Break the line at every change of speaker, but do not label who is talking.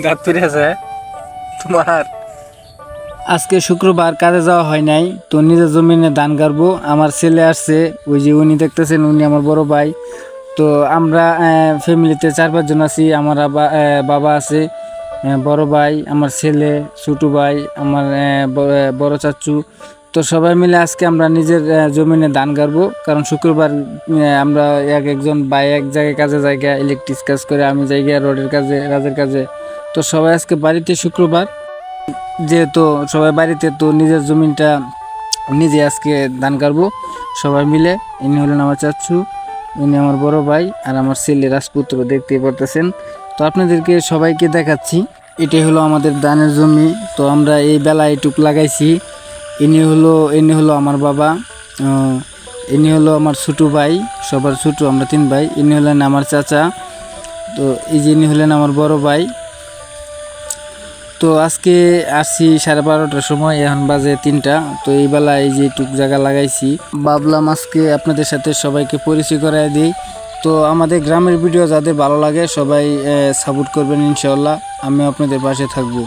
দাঁত পড়ে আছে তোমার। আজকে শুক্রবার, কাজে যাওয়া হয় নাই, তো নিজের জমিনে ধান গাড়বো। আমার ছেলে আসছে, ওই যে উনি দেখতেছেন, উনি আমার বড় ভাই। তো আমরা ফ্যামিলিতে 4-5 জন আছি। আমার বাবা আছে, বড় ভাই, আমার ছেলে, ছোট ভাই, আমার বড় চাচু। তো সবাই মিলে আজকে আমরা নিজের জমিনে ধান গাড়বো। কারণ শুক্রবার আমরা একজন ভাই এক জায়গায় কাজে জায়গা ইলেকট্রিক কাজ করে, আমি জায়গা রোডের কাজে, রাজের কাজে। তো সবাই আজকে বাড়িতে শুক্রবার, যেহেতু সবাই বাড়িতে, তো নিজের জমিনটা নিজে আজকে ধান কাটবো সবাই মিলে। ইনি হলেন আমার চাচু, উনি আমার বড় ভাই, আর আমার ছেলে রাজপুত্র, দেখতেই পারতেছেন। তো আপনাদেরকে সবাইকে দেখাচ্ছি, এটাই হলো আমাদের ধানের জমি। তো আমরা এই বেলা এইটুক লাগাইছি। ইনি হলো আমার বাবা, ইনি হলো আমার ছোটো ভাই, সবার ছোটো, আমরা 3 ভাই। ইনি হলেন আমার চাচা। তো এই যে ইনি হলেন আমার বড় ভাই। তো আজকে আসছি 12:30টার সময়, এখন বাজে 3টা। তো এই বেলা এই যে টুক জায়গা লাগাইছি, ভাবলাম আজকে আপনাদের সাথে সবাইকে পরিচয় করাই দিই। তো আমাদের গ্রামের ভিডিও যাদের ভালো লাগে সবাই সাপোর্ট করবেন, ইনশাআল্লাহ আমিও আপনাদের পাশে থাকবো।